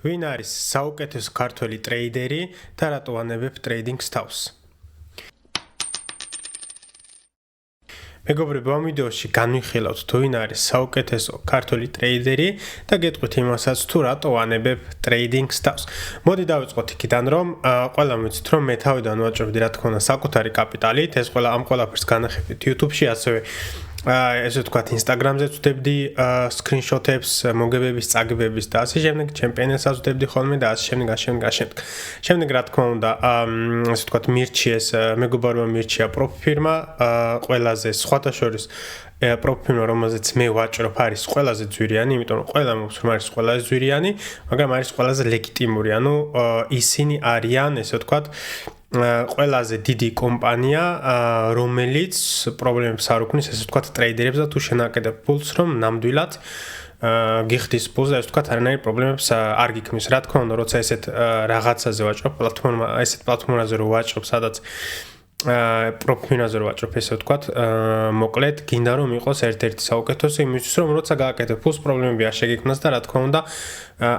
ვინ არის საუკეთესო ქართველი ტრეიდერი და რატო ანებებ ტრეიდინგს თავს? მეგობრებო, ამ ვიდეოში განვიხილავთ თუ ვინ არის საუკეთესო ქართველი ტრეიდერი და გეტყვით იმასაც თუ რატო ანებებ ტრეიდინგს თავს. მოდი დავიწყოთ იქიდან, რომ ყველამ ვიცით, რომ მე თავიდან ვაჭრობდი რა თქმა უნდა საკუთარი კაპიტალით, ეს ამ ყველაფერს განახებდით YouTube-ში, ასევე ესე ვთქვათ, Instagram-ზე ვწვდებდი სკრინშოტებს, მოგებების, წაგებების და ასე შემდეგ, ჩემპიონატსაც ვწვდებდი ხოლმე და ასე შემდეგ. შემდეგ რა თქმა უნდა, ესე ვთქვათ, მირჩიეს, მეგობარმა მირჩია პროფირმა, ყველაზე სხვათა შორის პროფირმა, რომელზეც მე ვაჭრობ, არის ყველაზე ძვირიანი, იმიტომ რომ ყველა მომს რომ არის ყველაზე ძვირიანი, მაგრამ არის ყველაზე ლეგიტიმური, ანუ ისინი არიან, ესე ვთქვათ, ყველაზე დიდი კომპანია, რომელიც პრობლემებს არ უქმნის, ესე ვთქვათ, ტრეიდერებს და თუ შენაკეთებ პულს, რომ ნამდვილად გიხდის პულს და ესე ვთქვათ, არანაირი პრობლემებს არ გიქმნის. რა თქმა უნდა, როცა ესეთ რაღაცაზე ვაჭრობ, ესეთ პლატფორმაზე რო ვაჭრობ, სადაც პროფირმაზე რო ვაჭრობ, ესე ვთქვათ, მოკლედ, გინდა რომ იყოს ერთ-ერთი საუკეთესო იმისთვის, რომ როცა გააკეთებ პულს, პრობლემები არ შეგიქმნას და რა თქმა უნდა,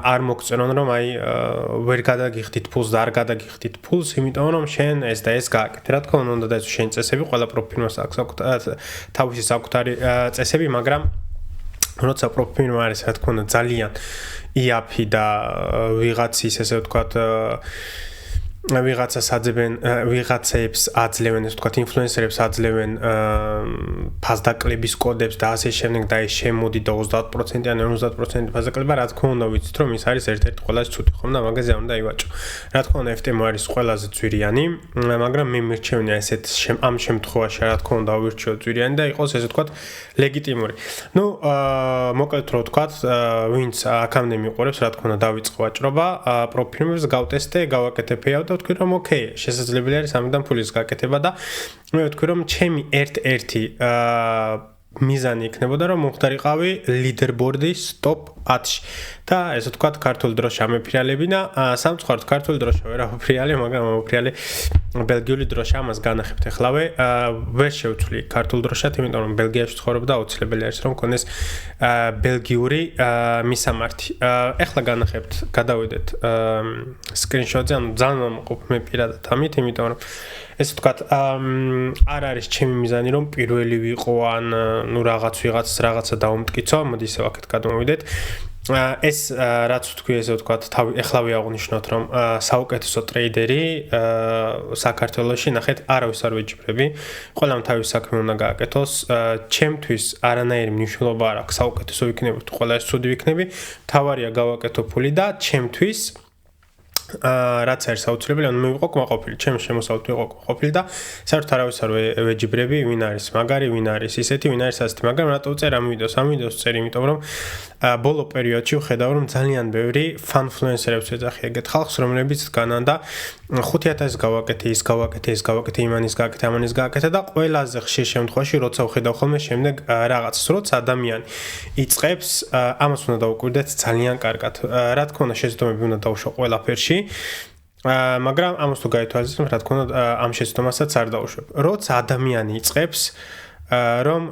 არ მოგწერონ რომ აი ვერ გადაგიხდით პულს და არ გადაგიხდით პულს, იმიტომ რომ შენ ეს და ეს გააკეთე. რა თქმა უნდა, და ეს შენ წესები, ყველა პროფირმას აქვს თავისი საკუთარი წესები, მაგრამ როცა პროფირმა არის, რა თქმა უნდა, ძალიან იაფი და ვიღაცის, ესე ვთქვათ, ვიღაცებს აძლევენ, ესე ვთქვათ, ინფლუენსერებს აძლევენ ფასდაკლების კოდებს და ასე შემდეგ და ეს შემოდი და 30% ან 50% ფასდაკლება, რა თქმა უნდა, ვიცით რომ ის არის ერთ-ერთი ყველაზე ცუდი, ხომ და მაგაზე არ უნდა ივაჭრო. რა თქმა უნდა, FTM არის ყველაზე ძვირიანი, მაგრამ მე მირჩევნია ესეთ ამ შემთხვევაში, რა თქმა უნდა, ავირჩიო ძვირიანი და იყოს, ესე ვთქვათ, ლეგიტიმური. ნუ, მოკლედ რო ვთქვათ, ვინც აქამდე მიყურებს, რა თქმა უნდა, დავიწყო ვაჭრობა, პროფირმებს გავტესტე, გავაკეთე payout. ვთქვი რომ ოკეი, შესაძლებელი არის ამიდან ფულის გაკეთება და მე ვთქვი რომ ჩემი ერთ-ერთი მიზანი იქნებოდა რომ მომხდარიყავი ლიდერბორდის top 10-ში და ესე ვთქვათ, ქართული დროშა ამეფრიალებინა, სამწუხაროდ ქართული დროშა ვერ ამეფრიალე, მაგრამ ამეფრიალე ბელგიური დროშა, ამას განახებთ ახლავე, ვერ შევცვლი ქართულ დროშად, იმიტომ რომ ბელგიაში ვცხოვრობ და აუცილებელი არის რომ მქონდეს ბელგიური მისამართი. ეხლა განახებთ, გადავიდეთ სკრინშოტზე, ანუ ძალიან მომყოფ მე პირადად ამით, იმიტომ რომ ესე ვთქვათ, არ არის ჩემი მიზანი რომ პირველი ვიყო ან ნუ რაღაცა დაუმტკიცო, მოდი ისევ აქეთ გადმოვიდეთ. ეს რაც ვთქვი, ესე ვთქვათ, ეხლა ვიაღვნიშნოთ რომ საუკეთესო ტრეიდერი საქართველოში, ნახეთ, არავის არ ვეჯიბრები, ყველამ თავის საქმე უნდა გააკეთოს, ჩემთვის არანაირი მნიშვნელობა არ აქვს, საუკეთესო ვიქნები თუ ყველა ეს ცუდი ვიქნები, მთავარია გავაკეთო ფული და ჩემთვის რაც არის საოცრებელი, ანუ მე ვიყო კმაყოფილი, ჩემი შემოსავლით ვიყო კმაყოფილი და საერთოდ არავის არ ვეჯიბრები, ვინ არის მაგარი, ვინ არის ისეთი, ვინ არის ასეთი, მაგრამ რატო ვწერ ამ ვიდეოს? ამ ვიდეოს წერ, იმიტომ რომ ბოლო პერიოდში ვხედავ რომ ძალიან ბევრი ფანფლუენსერებს ეძახი ეგეთ ხალხს, რომლებიც დგანან და 5000 გავაკეთე, ის გავაკეთე, ის გავაკეთე, იმანის გააკეთე, ამანის გააკეთე და ყველაზე ხშირ შემთხვევაში როცა ვხედავ ხოლმე შემდეგ რაღაცას, როცა ადამიანი იწყებს, ამას უნდა დაუკვირდეთ ძალიან კარგად. რა თქმა უნდა, შეცდომები უნდა დაუშვა ყველაფერში, მაგრამ ამას თუ გაითვალისწინებ, რა თქმა უნდა, ამ შეცდომასაც არ დაუშვებ. როცა ადამიანი იწყებს, რომ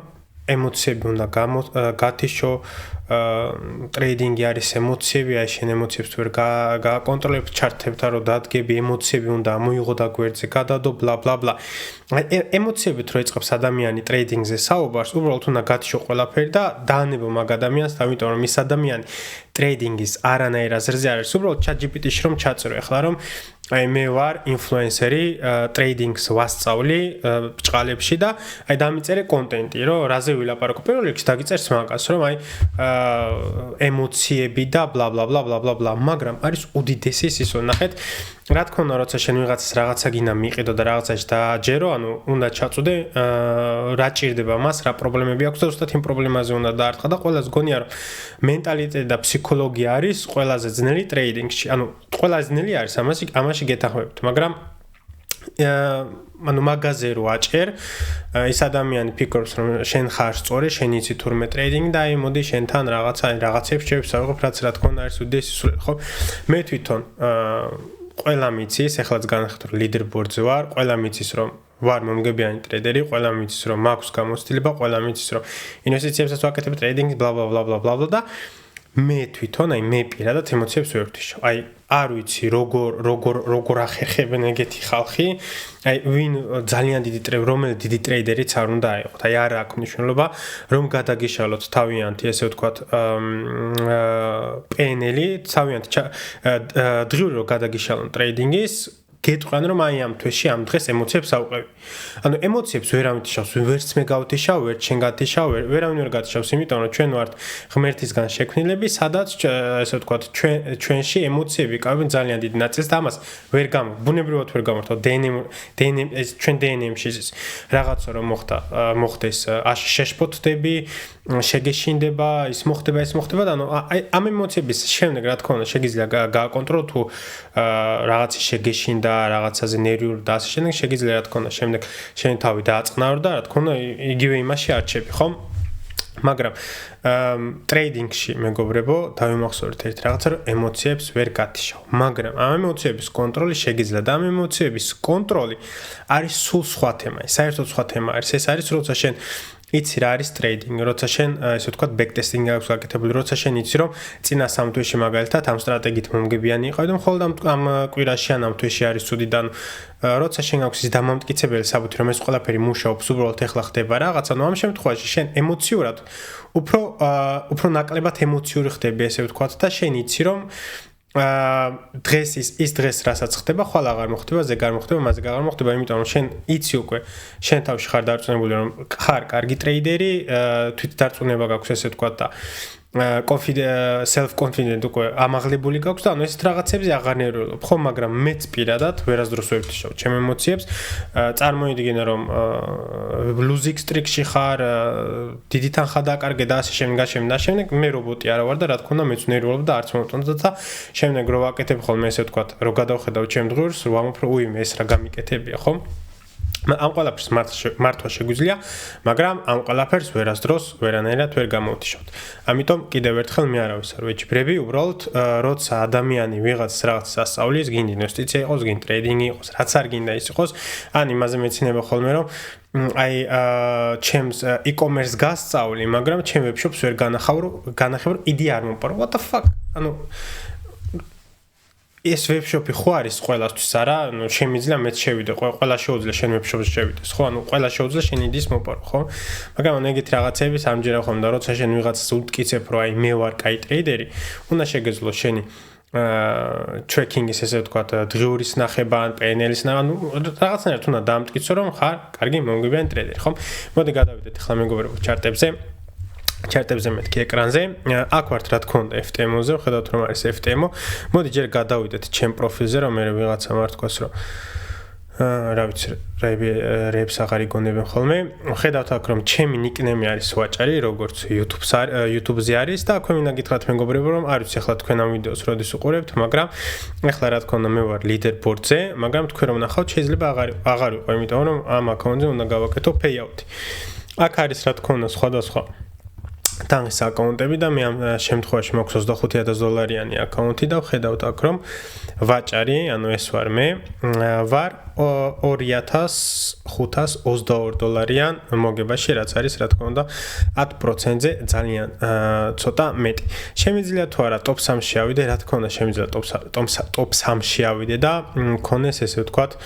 ემოციები უნდა გათიშო, ტრეიდინგი არის ემოციები, აი შენ ემოციებს თუ ვერ გააკონტროლებ, ჩართებთან რომ დადგები, ემოციები უნდა მოიღო და გვერდზე გადადო, ბლა ბლა ბლა. ემოციებით რო იწყებს ადამიანი ტრეიდინგზე საუბარს, უბრალოდ უნდა გათიშო ყველაფერი და დაანებო მაგ ადამიანს, ამიტომ რომ ის ადამიანი ტრეიდინგის არანაირ აზრზე არის, უბრალოდ ChatGPT-ში რომ ჩაწერო ახლა რომ აი მე ვარ ინფლუენსერი, ტრეიდინგს ვასწავლი ბჭყალებში და აი დამიწერე კონტენტი, რომ რაზე ვილაპარაკო. პირველ რიგში დაგიწერს მაგას, რომ აი ემოციები და ბლა ბლა ბლა ბლა ბლა ბლა, მაგრამ არის უდიდესი სისო, ნახეთ, რა თქმა უნდა, როცა შენ ვიღაცას რაღაცა გინდა მიიყიდო და რაღაცაში დააჯერო, ანუ უნდა ჩაწვდე რა ჭირდება მას, რა პრობლემები აქვს და უბრალოდ იმ პრობლემაზე უნდა დაარტყა და ყველას გონია რომ მენტალიტეტი და ფსიქოლოგია არის ყველაზე ძნელი ტრეიდინგში. ანუ ყველაზე ძნელი არის ამაში გეთანხმებით, მაგრამ ანუ მაგაზე რო აჭერ, ის ადამიანი ფიქრობს რომ შენ ხარ სწორი, შენ იცი თურმე ტრეიდინგი და აი მოდი შენთან რაღაცებს შევსაუბრებ, რაც რა თქმა უნდა არის უდიდესი სულელი, ხო? მე თვითონ ყველა მიცის, ეხლაც განახეთ რომ ლიდერბორდზე ვარ, ყველა მიცის რომ ვარ მომგებიანი ტრეიდერი, ყველა მიცის რომ მაქვს გამოცდილება, ყველა მიცის რომ ინვესტიციებსაც ვაკეთებ ტრეიდინგის, ბლა ბლა ბლა ბლა ბლა და მე თვითონ აი მე პირადად ემოციებს ვერ ვთიშავ. აი არ ვიცი როგორ ახერხებენ ეგეთი ხალხი. აი ვინ ძალიან რომელი დიდი ტრეიდერიც არ უნდა აიყოთ. აი არ აქვს მნიშვნელობა რომ გადაგიშალოთ თავიანთი ესე ვთქვათ პენელი, თავიანთი დღიური რომ გადაგიშალონ ტრეიდინგის გეტყვიან რომ აი ამ თვეში ამ დღეს ემოციებს ავყევი. ანუ ემოციებს ვერავინ თიშავს, ვერც მე გავთიშავ, ვერც შენ გათიშავ, ვერავინ ვერ გათიშავს, იმიტომ რომ ჩვენ ვართ ღმერთისგან შექმნილები, სადაც ესე ვთქვათ ჩვენში ემოციები კავენ ძალიან დიდ ნაწილს და ამას ვერ ბუნებრივად ვერ გამართავ დნმ ჩვენ დნმ-ში ის რაღაცა რომ მოხდეს შეშფოთდები, შეგეშინდება, ის მოხდება და ანუ აი ამ ემოციების შემდეგ რა თქმა უნდა შეგიძლია გააკონტროლო თუ რაღაცა შეგეშინდა რაღაცაზე ნერვიულ და ასე შემდეგ შეგიძლია რა თქმა უნდა შემდეგ შენი თავი დააწყნარო და რა თქმა უნდა იგივე იმაში არჩევი, ხო? მაგრამ ტრეიდინგში მეგობრებო დავიმახსოვრეთ ერთ რაღაცა რომ ემოციებს ვერ გათიშავ, მაგრამ ამ ემოციების კონტროლი შეგიძლია და ამ ემოციების კონტროლი არის სულ სხვა თემა, საერთოდ სხვა თემა არის, ეს არის როცა შენ იცი რა არის ტრეიდინგი, როცა შენ ესე ვთქვათ ბექტესტინგი აქვს გაკეთებული, როცა შენ იცი რომ წინა სამ თვეში მაგალითად ამ სტრატეგიით მომგებიანი იყავი და მხოლოდ ამ კვირაში ან ამ თვეში არის ცუდი და როცა შენ აქვს ის დამამტკიცებელი საბუთი რომ ეს ყველაფერი მუშაობს, უბრალოდ ეხლა ხდება რაღაცა, ნუ ამ შემთხვევაში შენ ემოციურად უფრო ნაკლებად ემოციური ხდები ესე ვთქვათ და შენ იცი რომ დღეს ის დღეს რასაც ხდება, ხვალ აღარ მოხდება, ზეგ არ მოხდება, მასზე აღარ მოხდება, იმიტომ რომ შენ იცი უკვე, შენ თავში ხარ დარწმუნებული რომ ხარ კარგი ტრეიდერი, თვითდარწმუნება გაქვს ესე ვთქვათ და self confident უკვე ამაღლებული გაქვს და ანუ ეს რაღაცებზე აღარ ნერვიულობ, ხო, მაგრამ მეც პირადად ვერასდროს ვერ ვთიშავ ჩემ ემოციებს, წარმოიდგინე რომ losing streak-ში ხარ, დიდი თანხა დაკარგე და ასე შემდეგ, მე რობოტი არა ვარ და რა თქმა უნდა მეც ნერვიულობ და არც მომწონდა და შემდეგ რო ვაკეთებ ხოლმე ესე ვთქვათ, რო გადავხედავ ჩემ დღურს, რო ვამბობ რომ უიმე ეს რა გამიკეთებია, ხო? ამ ყველაფერს მართვა შეგვიძლია, მაგრამ ამ ყველაფერს ვერასდროს ვერანაირად ვერ გამოვთიშავთ. ამიტომ კიდევ ერთხელ მე არავის არ ვეჭიბრები, უბრალოდ როცა ადამიანი ვიღაც რაღაცას ასწავლის, გინდა ინვესტიცია იყოს, გინდა ტრეიდინგი იყოს, რაც არ გინდა ის იყოს, ან იმაზე მეცინება ხოლმე რომ აი ჩემს e-commerce გასწავლი, მაგრამ ჩემ ვებშოპს ვერ განახევრო, იდი არ მომპარო. What the fuck? ანუ ეს ვებშოპი ხო არის ყველასთვის არა, ანუ შემიძლია მეც შევიდე, ყველა შეუძლია შენ ვებშოპს შევიდეს, ხო? ანუ ყველა შეუძლია შენ იდის მოპარო, ხო? მაგრამ ეგეთი რაღაცების ამჯერა ხომ და როცა შენ ვიღაცას უთკიცებ, რომ აი მე ვარ კაი ტრეიდერი, უნდა შეგეძლო შენი ტრეკინგის ესე ვთქვათ, დღიურის ნახება ან პენელის ნახება, ანუ რაღაცნაირად უნდა დაამტკიცო, რომ ხარ კარგი მომგებიანი ტრეიდერი, ხო? მოდი გადავიდეთ ახლა მეგობრებო ჩარტებზე მეთქი ეკრანზე. აქ ვართ რა თქმა უნდა FTMO-ზე, ხედავთ რომ არის FTMO. მოდი ჯერ გადავიდეთ ჩემ პროფილზე, რომ მე ვიღაცამ არ თქვას რომ რა ვიცი, რეებს აღარ იგონებენ ხოლმე. ხედავთ აქ რომ ჩემი ნიკნეიმი არის ვაჭარი, როგორც YouTube-ზე არის და აქვე მინდა გითხრათ მეგობრებო, რომ არ ვიცი ახლა თქვენ ამ ვიდეოს როდის უყურებთ, მაგრამ ახლა რა თქმა უნდა მე ვარ leaderboard-ზე, მაგრამ თქვენ რომ ნახავთ შეიძლება აღარ ვიყო, იმიტომ რომ ამ აკაუნტზე უნდა გავაკეთო payout-ი. აქ არის რა თქმა უნდა სხვადასხვა თანხის აკაუნტები და მე ამ შემთხვევაში მაქვს $25,000-იანი აკაუნტი და ვხედავთ აქ რომ ვაჭარი, ანუ ეს ვარ მე, ვარ $2,522-იან მოგებაში, რაც არის რა თქმა უნდა 10%-ზე ძალიან ცოტა მეტი. შემიძლია თუ არა top 3-ში ავიდე, რა თქმა უნდა შემიძლია top 3-ში ავიდე და მქონეს ესე ვთქვათ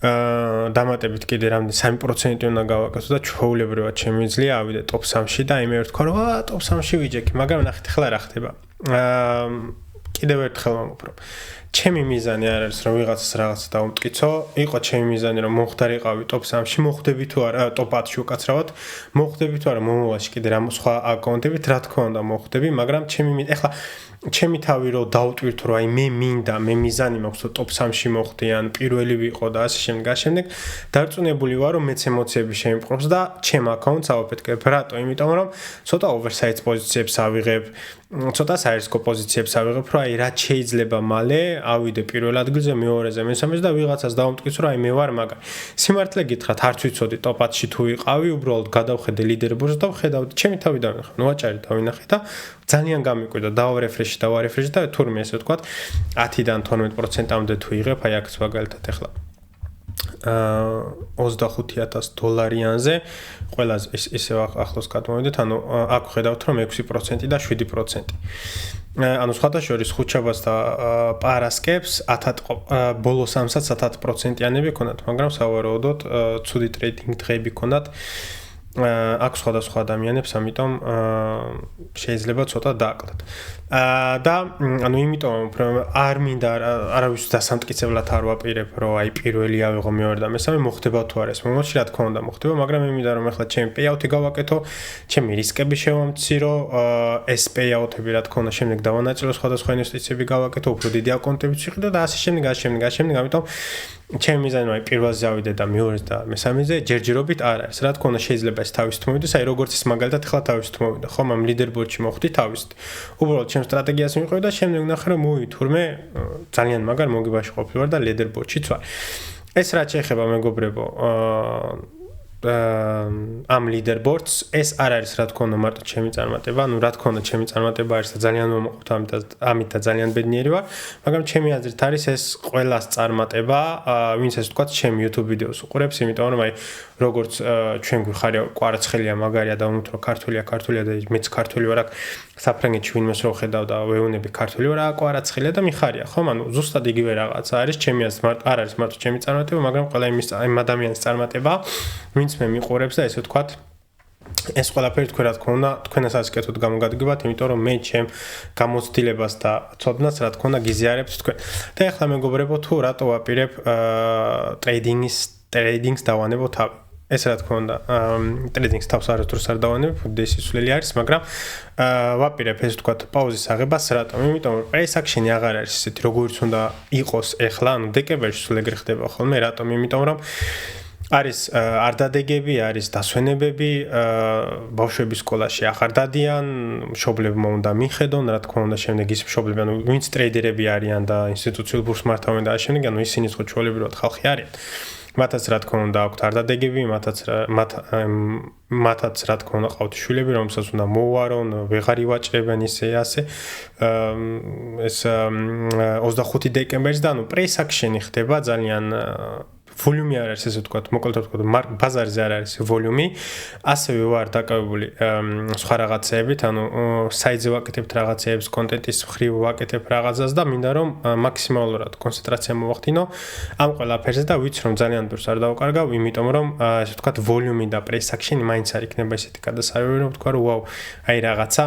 დამატებით კიდე რამდენი 3% უნდა გავაკეთო და ჩვეულებრივად შემიძლია ავიდე top 3-ში და მე ვთქვა რომ top 3-ში ვიჯექი, მაგრამ ნახეთ ახლა რა ხდება. კიდევ ერთხელ ვამბობ რომ ჩემი მიზანი არ არის რომ ვიღაცას რაღაცა დავუმტკიცო, იყო ჩემი მიზანი რომ მომხდარიყავი top 3-ში, მოხდები თუ არა top 10-ში უკაცრავად, მოხდები თუ არა მომავალში კიდე რა სხვა აკაუნტებით, რა თქმა უნდა მოხდები, მაგრამ ახლა ჩემი თავი რომ დავტვირთო რომ აი მე მინდა, მე მიზანი მაქვს რომ top 3-ში მოხდე ან პირველი ვიყო და ასე შემდეგ დარწმუნებული ვარ რომ მეც ემოციები შემიპყრობს და ჩემ აკაუნტს ავაფეთქებ. რატო? იმიტომ რომ ცოტა oversize პოზიციებს ავიღებ, ცოტა საერთო პოზიციებს ავიღებ, რომ აი რაც შეიძლება მალე ავიდე პირველ ადგილზე, მეორეზე, მესამეზე და ვიღაცას დავუმტკიცო რომ აი მე ვარ მაგარი. სიმართლე გითხრათ, არც ვიცოდი top 10-ში თუ ვიყავი, უბრალოდ გადავხედე leaderboard-ს და ვხედავდი, ჩემი თავი დავინახე, ვაჭარი დავინახე და ძალიან გამიკვირდა, დავარეფრეში და თურმე ესე ვთქვათ 10-დან 12%-მდე თუ იღებ, აი აქაც მაგალითად ახლა $25,000-ზე ყველაზე ისევ ახლოს გადმოვიდეთ, ანუ აქ ხედავთ რომ 6% და 7%. ანუ სხვათა შორის ხუჩაბას და პარასკევს ბოლოს ამსაც 10%-იანები ქონათ, მაგრამ სავარაუდოდ ცუდი ტრეიდინგ დღეები ქონათ. აქ სხვადასხვა ადამიანებს, ამიტომ შეიძლება ცოტა დააკლდათ. და ანუ იმიტომ არ მინდა არავის დასამტკიცებლად არ ვაპირებ, რომ აი პირველი ავიღო, მეორე და მესამე მოხდება თუ არა ეს მომავალში, რა თქმა უნდა მოხდება, მაგრამ მე მინდა რომ ახლა ჩემი პეიაუთი გავაკეთო, ჩემი რისკები შევამცირო, ეს პეიაუთები რა თქმა უნდა შემდეგ დავანაწილო, სხვადასხვა ინვესტიციები გავაკეთო, უფრო დიდი აკონტებიც ვიყიდო და ასე შემდეგ, ამიტომ ჩემი მიზანი აი პირველზე ავიდე და მეორეს და მესამეზე ჯერჯერობით არ არის. რა თქმა უნდა შეიძლება ეს თავის თმოვიდეს, აი როგორც ის მაგალითად ახლა თავის თმოვიდა, ხომ ამ ლიდერბორდში მოხვდი თავის. უბრალოდ ჩემ სტრატეგიას მივყვე და შემდეგ ვნახე რომ თურმე ძალიან მაგარ მოგებაში ყოფილი ვარ და ლიდერბორდშიც ვარ. ეს რაც შეეხება მეგობრებო, ამ ლიდერბორდს ეს არ არის რა თქმა უნდა მარტო ჩემი წარმატება, ანუ რა თქმა უნდა ჩემი წარმატება არის და ძალიან მომაყობთ ამით და ძალიან ბედნიერი ვარ, მაგრამ ჩემი აზრით არის ეს ყველას წარმატება, ვინც ეს თქვა ჩემი YouTube ვიდეოს უყურებს, იმიტომ რომ აი როგორც ჩვენ გვიხარია კვარაცხელია მაგარია და უმთრო ქართულია და მეც ქართული ვარ, აქ საფრანგეთში ვინმეს რო ხედავ და ვეუბნები ქართული ვარ, კვარაცხელია და მიხარია, ხომ? ანუ ზუსტად იგივე რაღაცა არის, ჩემი აზრით არ არის მარტო ჩემი წარმატება, მაგრამ ყველა იმ ადამიანის წარმატება, ვინც მე მიყურებს და ესე ვთქვათ, ეს ყველაფერი თქვენ რა თქმა უნდა თქვენასაც კეთოთ გამოგადგებათ, იმიტომ რომ მე ჩემ გამოცდილებას და ცოდნას რა თქმა უნდა გიზიარებთ თქვენ. და ახლა მეგობრებო, თუ რატო ვაპირებ ტრეიდინგს დავანებო თავი. ეს რა თქმა უნდა ტრეიდინგს თავს არასდროს არ დავანებ, ეს სულელი არის, მაგრამ ვაპირებ ეს ვთქვათ პაუზის აღებას, რატომ? იმიტომ რომ price action-ი აღარ არის ისეთი როგორც უნდა იყოს ახლა, ანუ დეკემბერში სულ ეგრე ხდება ხოლმე, რატომ? იმიტომ რომ არის არდადეგები, არის დასვენებები, ბავშვების სკოლაში ახარ დადიან, მშობლებმა უნდა მიხედონ, რა თქმა უნდა, შემდეგ ის მშობლები, ანუ ვინც ტრეიდერები არიან და ინსტიტუციურ ბურსს მართავენ და შემდეგ, ანუ ისინი ხო ჩვეულებრივად ხალხი არიან. მათაც რა თქმა უნდა აქვთ არდადეგები, მათაც რა თქმა უნდა ყავთ შვილები, რომელსაც უნდა მოუვარონ, ვეღარ ივაჭრებენ ისე ასე. ეს 25 დეკემბერს და ანუ price action-ი ხდება ძალიან ვოლიუმი არ არის, ესე ვთქვათ, მოკლედ ვთქვათ, ბაზარზე არ არის ვოლიუმი, ასევე ვარ დაკავებული სხვა რაღაცეებით, ანუ საიტზე ვაკეთებ რაღაცეებს, კონტენტის მხრივ ვაკეთებ რაღაცას და მინდა რომ მაქსიმალურად კონცენტრაცია მოვახდინო ამ ყველაფერზე და ვიცი რომ ძალიან დურს არ დავკარგავ, იმიტომ რომ ესე ვთქვათ, ვოლიუმი და price action-ი მაინც არ იქნება ესეთი გადასარევი, რომ ვთქვა რომ ვაუ, აი რაღაცა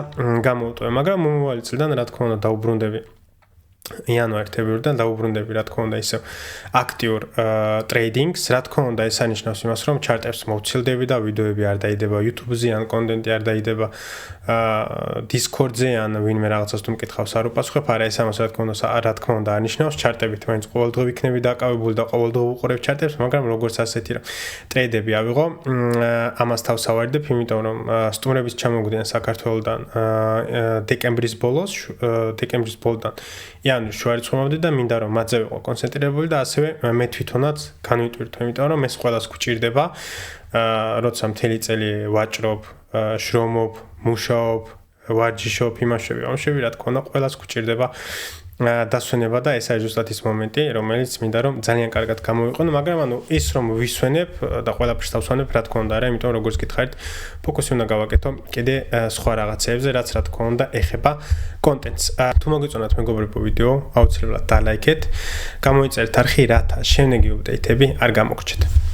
გამოვტოვე, მაგრამ მომავალი წლიდან რა თქმა უნდა დაუბრუნდები იანვარ-თებერვლიდან დაუბრუნდები რა თქმა უნდა ისევ აქტიურ ტრეიდინგს, რა თქმა უნდა ეს ანიშნავს იმას, რომ ჩარტებს მოვცილდები და ვიდეოები არ დაიდება YouTube-ზე, ან კონტენტი არ დაიდება Discord-ზე, ან ვინმე რაღაცას თუ მკითხავს არ უპასუხებ, არა ეს ამას რა თქმა უნდა ანიშნავს, ჩარტებით მაინც ყოველდღე ვიქნები დაკავებული და ყოველდღე ვუყურებ ჩარტებს, მაგრამ როგორც ასეთი რა ტრეიდები ავიღო, ამას თავს ავარდებ, იმიტომ რომ სტუმრების ჩამოგვიდნენ საქართველოდან დეკემბრის ბოლოდან იანვრის შუარიცხვამდე და მინდა რომ მათზე ვიყო კონცენტრირებული და ასევე მე თვითონაც განვიტვირთო, იმიტომ რომ ეს ყველას გვჭირდება, როცა მთელი წელი ვაჭრობ, შრომობ, მუშაობ, ვარჯიშობ, იმაშები, რა თქმა უნდა, ყველას გვჭირდება დასვენება და ეს არის ზუსტად ის მომენტი, რომელიც მინდა რომ ძალიან კარგად გამოვიყენო, მაგრამ ანუ ის რომ ვისვენებ და ყველაფერს დავსვენებ, რა თქმა უნდა, არა, იმიტომ რომ როგორც გითხარით, ფოკუსი უნდა გავაკეთო კიდე სხვა რაღაცეებზე, რაც რა თქმა უნდა ეხება კონტენტს. თუ მოგეწონათ მეგობრებო ვიდეო, აუცილებლად დალაიქეთ, გამოიწერეთ არხი, რათა შემდეგი აპდეიტები არ გამოგრჩეთ.